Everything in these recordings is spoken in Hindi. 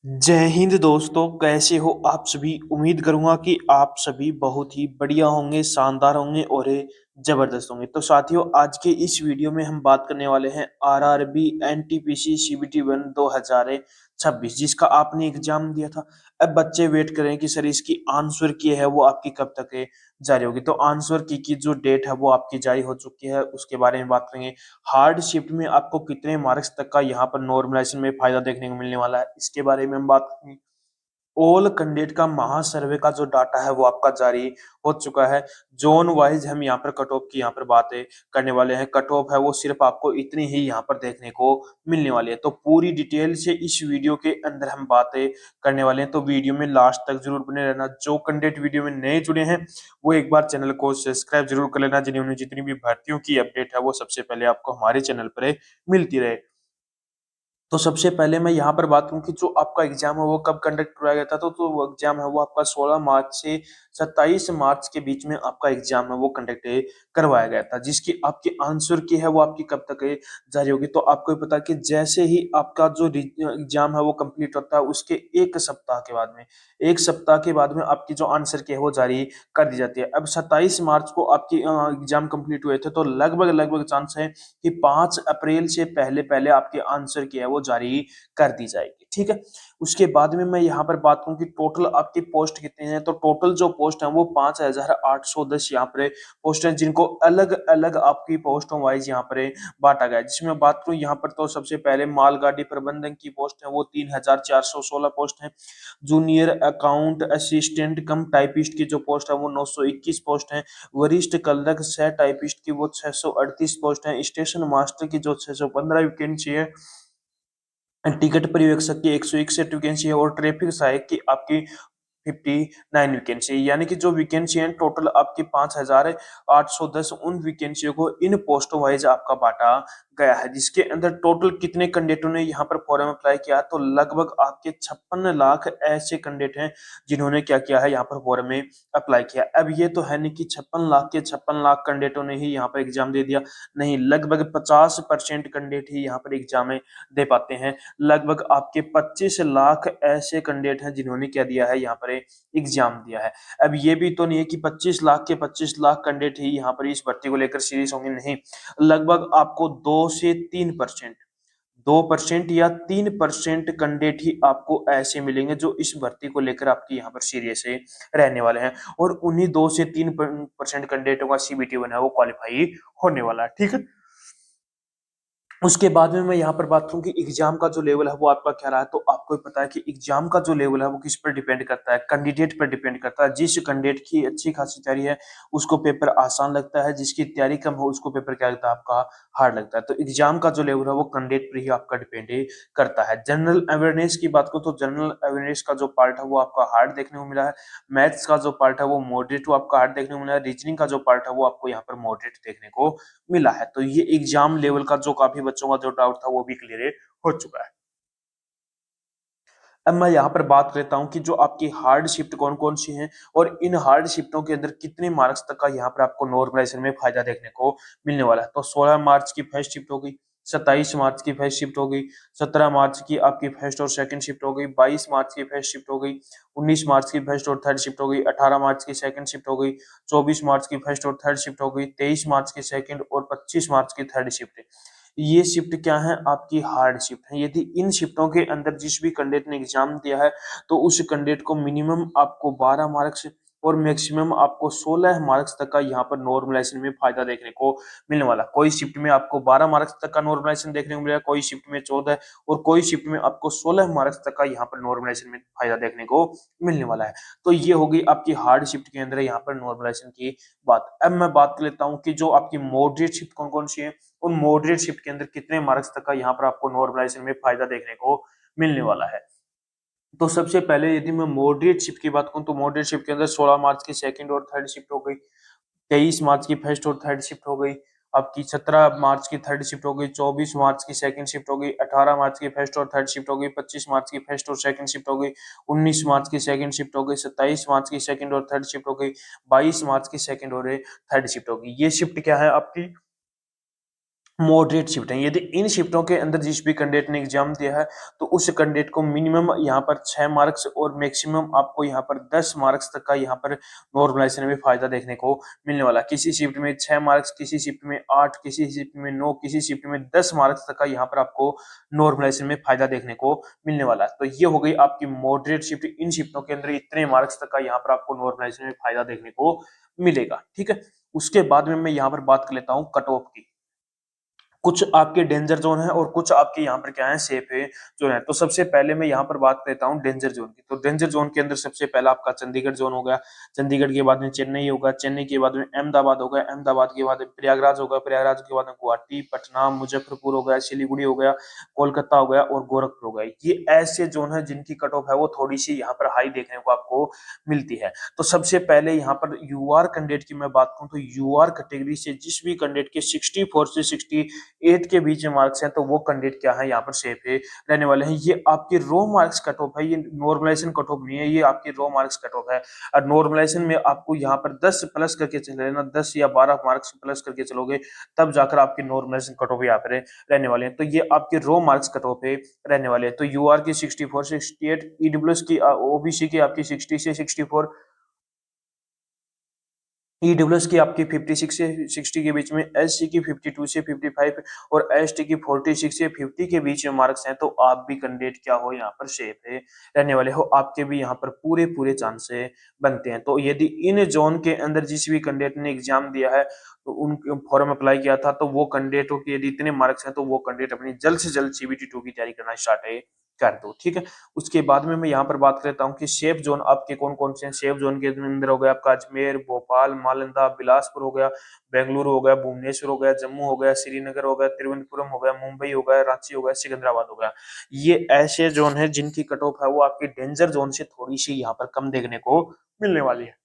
जय हिंद दोस्तों, कैसे हो आप सभी। उम्मीद करूंगा कि आप सभी बहुत ही बढ़िया होंगे, शानदार होंगे और जबरदस्त होंगे। तो साथियों, आज के इस वीडियो में हम बात करने वाले हैं आरआरबी एनटीपीसी सीबीटी 1 2026, जिसका आपने एग्जाम दिया था। अब बच्चे वेट करें कि सर इसकी आंसर की है वो आपकी कब तक जारी होगी। तो आंसर की जो डेट है वो आपकी जारी हो चुकी है, उसके बारे में बात करेंगे। हार्ड शिफ्ट में आपको कितने मार्क्स तक का यहाँ पर नॉर्मलाइजेशन में फायदा देखने को मिलने वाला है, इसके बारे में हम बात करेंगे। ऑल कैंडिडेट का महासर्वे का जो डाटा है वो आपका जारी हो चुका है। जोन वाइज हम यहाँ पर कट ऑफ की यहाँ पर बातें करने वाले हैं। कट ऑफ है वो सिर्फ आपको इतनी ही यहाँ पर देखने को मिलने वाली है। तो पूरी डिटेल से इस वीडियो के अंदर हम बातें करने वाले हैं, तो वीडियो में लास्ट तक जरूर बने रहना। जो कैंडिडेट वीडियो में नए जुड़े हैं वो एक बार चैनल को सब्सक्राइब जरूर कर लेना, जिन्हें जितनी भी भर्तियों की अपडेट है वो सबसे पहले आपको हमारे चैनल पर मिलती रहे। तो सबसे पहले मैं यहाँ पर बात करूँ कि जो आपका एग्जाम है वो कब कंडक्ट कराया गया था। तो वो एग्जाम है वो आपका 16 मार्च से 27 मार्च के बीच में आपका एग्जाम है वो कंडक्ट करवाया गया था, जिसकी आपकी आंसर की है वो आपकी कब तक जारी होगी। तो आपको पता है कि जैसे ही आपका जो एग्जाम है वो कंप्लीट होता है, उसके एक सप्ताह के बाद में आपकी जो आंसर की है वो जारी कर दी जाती है। अब 27 मार्च को आपकी एग्जाम कंप्लीट हुए थे, तो लगभग लगभग चांस है कि 5 अप्रैल से पहले पहले आपके आंसर की है वो जारी कर दी जाएगी। ठीक है। उसके बाद में मैं यहाँ पर बात करूँ कि टोटल आपकी पोस्ट कितने हैं। तो टोटल जो पोस्ट है वो 5,810 यहाँ पर पोस्ट है, जिनको अलग अलग आपकी पोस्टों वाइज यहाँ पर बांटा गया है। जिसमें बात करूँ यहाँ पर, तो सबसे पहले मालगाड़ी प्रबंधन की पोस्ट है वो 3,416 पोस्ट है। जूनियर अकाउंट असिस्टेंट कम टाइपिस्ट की जो पोस्ट है वो 921 पोस्ट है। वरिष्ठ क्लर्क सह टाइपिस्ट की वो 638 पोस्ट है। स्टेशन मास्टर की जो 615 वैकेंसी है। टिकट पर्यवेक्षक की 161 वैकेंसी है। और ट्रैफिक सहायक की आपकी 59 वैकेंसी, यानी कि जो वैकेंसी है टोटल आपकी 5,810, उन वैकेंसियों को इन पोस्टों वाइज आपका बांटा गया है। जिसके अंदर टोटल कितने कैंडिडेटों ने यहाँ पर फॉर्म अप्लाई किया, तो लगभग आपके 56 लाख ऐसे कैंडिडेट हैं जिन्होंने क्या किया है, यहाँ पर फॉर्म में अप्लाई किया। अब ये तो है नहीं कि 56 लाख के 56 लाख कैंडिडेटों ने ही यहाँ पर एग्जाम दे दिया, नहीं, लगभग 50% कैंडिडेट ही यहाँ पर एग्जाम दे पाते हैं। लगभग आपके 25 लाख ऐसे कैंडिडेट हैं जिन्होंने क्या दिया है, यहाँ पर एग्जाम दिया है। अब ये भी तो नहीं है कि 25 लाख के 25 लाख कैंडिडेट ही यहाँ पर इस भर्ती को लेकर सीरियस होंगे, नहीं। लगभग आपको 2% या 3% कैंडिडेट ही आपको ऐसे मिलेंगे जो इस भर्ती को लेकर आपकी यहाँ पर सीरियस रहने वाले हैं। और उन्हीं 2 से 3% कैंडिडेटों का सीबीटी 1 है वो क्वालिफाई होने वाला है। ठीक है। उसके बाद में मैं यहाँ पर बात करूँ कि एग्जाम का जो लेवल है वो आपका क्या रहा है। तो आपको पता है कि एग्जाम का जो लेवल है वो किस पर डिपेंड करता है, कैंडिडेट पर डिपेंड करता है। जिस कैंडिडेट की अच्छी खासी तैयारी है उसको पेपर आसान लगता है, जिसकी तैयारी कम हो उसको पेपर क्या लगता है, आपका हार्ड लगता है। तो एग्जाम का जो लेवल है वो कैंडिडेट पर ही आपका डिपेंड करता है। जनरल अवेयरनेस की बात करूँ तो जनरल अवेयरनेस का जो पार्ट है वो आपका हार्ड देखने को मिला है। मैथ्स का जो पार्ट है वो मॉडरेट वो आपका हार्ड देखने को मिला है। रीजनिंग का जो पार्ट है वो आपको यहाँ पर मॉडरेट देखने को मिला है। तो ये एग्जाम लेवल का जो काफी बच्चों का जो डाउट था वो भी क्लियर हो चुका है। अब मैं यहाँ पर बात करता हूँ कि जो आपकी हार्ड शिफ्ट कौन कौन सी हैं और इन हार्ड शिफ्टों के अंदर कितने मार्क्स तक का यहाँ पर आपको नॉर्मलाइजेशन में फायदा देखने को मिलने वाला है। तो 16 मार्च की फर्स्ट शिफ्ट हो गई, 27 मार्च की फर्स्ट शिफ्ट हो गई, 17 मार्च की आपकी फर्स्ट और सेकंड शिफ्ट हो गई, 22 मार्च की फर्स्ट शिफ्ट हो गई, 19 मार्च की फर्स्ट और थर्ड शिफ्ट हो गई, 18 मार्च की सेकंड शिफ्ट हो गई, 24 मार्च की फर्स्ट और थर्ड शिफ्ट हो गई, 23 मार्च की सेकंड और 25 मार्च की थर्ड शिफ्ट। ये शिफ्ट क्या है, आपकी हार्ड शिफ्ट है। यदि इन शिफ्टों के अंदर जिस भी कैंडिडेट ने एग्जाम दिया है तो उस कैंडिडेट को मिनिमम आपको 12 मार्क्स और मैक्सिमम आपको 16 मार्क्स तक का यहाँ पर नॉर्मलाइजेशन में फायदा देखने को मिलने वाला। कोई शिफ्ट में आपको 12 मार्क्स तक का नॉर्मलाइजेशन देखने को मिलेगा, कोई शिफ्ट में 14 और कोई शिफ्ट में आपको 16 मार्क्स तक का यहाँ पर नॉर्मलाइजेशन में फायदा देखने को मिलने वाला है। तो ये होगी आपकी हार्ड शिफ्ट के अंदर यहाँ पर नॉर्मलाइजेशन की बात। अब मैं बात कर लेता हूँ कि जो आपकी मॉडरेट शिफ्ट कौन कौन सी है, उन मॉडरेट शिफ्ट के अंदर कितने मार्क्स तक का यहाँ पर आपको नॉर्मलाइजेशन में फायदा देखने को मिलने वाला है। तो सबसे पहले यदि मैं मॉडरेट शिफ्ट की बात करूं तो मॉडरेट शिफ्ट के अंदर 16 मार्च की सेकंड और थर्ड शिफ्ट हो गई, 23 मार्च की फर्स्ट और थर्ड शिफ्ट हो गई, आपकी 17 मार्च की थर्ड शिफ्ट हो गई, 24 मार्च की सेकंड शिफ्ट हो गई, 18 मार्च की फर्स्ट और थर्ड शिफ्ट हो गई, 25 मार्च की फर्स्ट और सेकंड शिफ्ट हो गई, 19 मार्च की सेकंड शिफ्ट हो गई, 27 मार्च की सेकंड और थर्ड शिफ्ट हो गई, 22 मार्च की सेकंड और थर्ड शिफ्ट हो गई। ये शिफ्ट क्या है आपकी मॉडरेट शिफ्ट है। यदि इन शिफ्टों के अंदर जिस भी कैंडिडेट ने एग्जाम दिया है तो उस कैंडिडेट को मिनिमम यहाँ पर 6 मार्क्स और मैक्सिमम आपको यहाँ पर 10 मार्क्स तक का यहाँ पर नॉर्मलाइजेशन में फायदा देखने को मिलने वाला है। किसी शिफ्ट में 6 मार्क्स, किसी शिफ्ट में 8, किसी शिफ्ट में 9, किसी शिफ्ट में 10 मार्क्स तक का यहाँ पर आपको नॉर्मलाइजेशन में फायदा देखने को मिलने वाला है। तो ये हो गई आपकी मॉडरेट शिफ्ट। इन शिफ्टों के अंदर इतने मार्क्स तक का यहाँ पर आपको नॉर्मलाइजेशन में फायदा देखने को मिलेगा। ठीक है, उसके बाद में मैं यहाँ पर बात कर लेता हूँ कट ऑफ की। कुछ आपके डेंजर जोन है और कुछ आपके यहाँ पर क्या है, सेफ है जोन है। तो सबसे पहले मैं यहाँ पर बात करता हूँ डेंजर जोन की। तो डेंजर जोन के अंदर सबसे पहला आपका चंडीगढ़ जोन हो गया, चंडीगढ़ के बाद में चेन्नई होगा, चेन्नई के बाद में अहमदाबाद होगा, अहमदाबाद के बाद में प्रयागराज होगा, प्रयागराज के बाद में गुवाहाटी, पटना, मुजफ्फरपुर हो गया, सिलीगुड़ी हो गया, कोलकाता हो गया और गोरखपुर हो गया। ये ऐसे जोन है जिनकी कट ऑफ है वो थोड़ी सी यहाँ पर हाई देखने को आपको मिलती है। तो सबसे पहले यहाँ पर यूआर कैंडिडेट की मैं बात करूँ तो यूआर कैटेगरी से जिस भी कैंडिडेट के 64 से 68 के बीच में मार्क्स हैं तो वो कैंडिडेट क्या है, यहाँ पर सेफ है रहने वाले हैं। ये आपके रो मार्क्स कट ऑफ है, ये नॉर्मलाइजेशन कट ऑफ नहीं है, ये आपकी रो मार्क्स कट ऑफ है। और नॉर्मलाइजेशन में आपको यहाँ पर 10 प्लस करके चले लेना, 10 या 12 मार्क्स प्लस करके चलोगे तब जाकर आपकी नॉर्मलाइजेशन कट ऑफ यहाँ पर रहने वाले हैं। तो ये आपके रो मार्क्स कट ऑफ है रहने वाले हैं। तो यूआर की 64 से 68, ईडब्ल्यूएस की ओबीसी की आपकी 60 से 64, ईडब्ल्यूएस की आपकी 56 से 60 के बीच में, एससी की 52 से 55 और एसटी की 46 से 50 के बीच में मार्क्स हैं तो आप भी कैंडिडेट क्या हो, यहाँ पर सेफ है रहने वाले हो। आपके भी यहाँ पर पूरे पूरे चांस बनते हैं। तो यदि इन जोन के अंदर जिस भी कैंडिडेट ने एग्जाम दिया है तो उन फॉर्म अप्लाई किया था तो वो कैंडिडेटों के यदि इतने मार्क्स हैं तो वो कैंडिडेट अपनी जल्द से जल्द सीबीटी 2 की तैयारी करना स्टार्ट कर दो। ठीक है, उसके बाद में मैं यहाँ पर बात करता हूँ कि सेफ जोन आपके कौन कौन से हैं। सेफ जोन के अंदर हो गया आपका अजमेर, भोपाल, नालंदा, बिलासपुर हो गया, बेंगलुरु हो गया, भुवनेश्वर हो गया, जम्मू हो गया, श्रीनगर हो गया, तिरुवनंतपुरम हो गया, मुंबई हो गया, रांची हो गया, सिकंदराबाद हो गया। ये ऐसे जोन है जिनकी कट ऑफ है वो आपकी डेंजर जोन से थोड़ी सी यहाँ पर कम देखने को मिलने वाली है।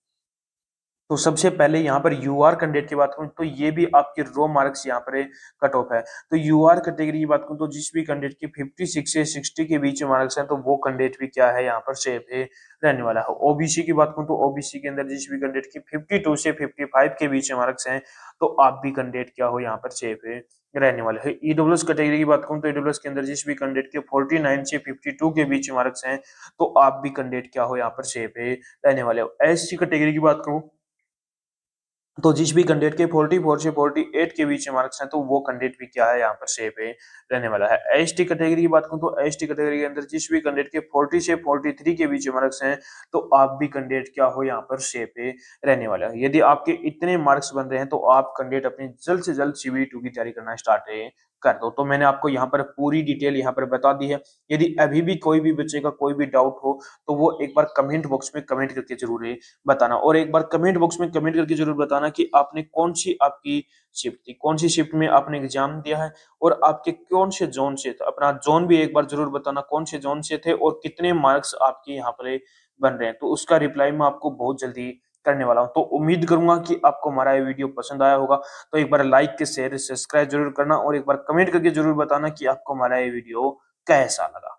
तो सबसे पहले यहाँ पर यूआर कैंडिडेट की बात करूँ तो ये भी आपके रो मार्क्स यहाँ पर कट ऑफ है। तो यूआर कैटेगरी की बात करूँ तो जिस भी कैंडिडेट की 56 से 60 के बीच में मार्क्स हैं तो वो कैंडिडेट भी क्या है, यहाँ पर सेफ है रहने वाला है। ओबीसी की बात करूँ तो ओबीसी के अंदर जिस भी कैंडिडेट की 52 से 55 के बीच में मार्क्स हैं तो आप भी कैंडिडेट क्या हो, यहाँ पर सेफ है रहने वाले है। ईडब्ल्यूएस कैटेगरी की बात करूँ तो ईडब्ल्यूएस के अंदर जिस भी कैंडिडेट के 49 से 52 के बीच में मार्क्स हैं तो आप भी कैंडिडेट क्या हो, यहाँ पर सेफ है रहने वाले हो। एससी कैटेगरी की बात करूँ तो जिस भी कैंडिडेट के 44 से 48 के बीच में मार्क्स हैं तो वो कैंडिडेट भी क्या है, यहाँ पर सेफ है रहने वाला है। एसटी कैटेगरी की बात करूं तो एसटी कैटेगरी के अंदर जिस भी कैंडिडेट के 40 से 43 के बीच में मार्क्स हैं तो आप भी कैंडिडेट क्या हो, यहाँ पर सेफ है रहने वाला है। यदि आपके इतने मार्क्स बन रहे हैं तो आप कैंडिडेट अपनी जल्द से जल्द सीबीटी 2 की तैयारी करना स्टार्ट कर दो। तो मैंने आपको यहाँ पर पूरी डिटेल यहाँ पर बता दी है। यदि अभी भी कोई भी बच्चे का कोई भी डाउट हो तो वो एक बार कमेंट बॉक्स में कमेंट करके जरूर बताना, और एक बार कमेंट बॉक्स में कमेंट करके जरूर बताना कि आपने कौन सी आपकी शिफ्ट थी, कौन सी शिफ्ट में आपने एग्जाम दिया है और आपके कौन से जोन से थे। अपना जोन भी एक बार जरूर बताना कौन से जोन से थे और कितने मार्क्स आपके यहाँ पर बन रहे हैं। तो उसका रिप्लाई मैं आपको बहुत जल्दी करने वाला हूँ। तो उम्मीद करूंगा कि आपको हमारा ये वीडियो पसंद आया होगा। तो एक बार लाइक के शेयर सब्सक्राइब जरूर करना और एक बार कमेंट करके जरूर बताना कि आपको हमारा ये वीडियो कैसा लगा।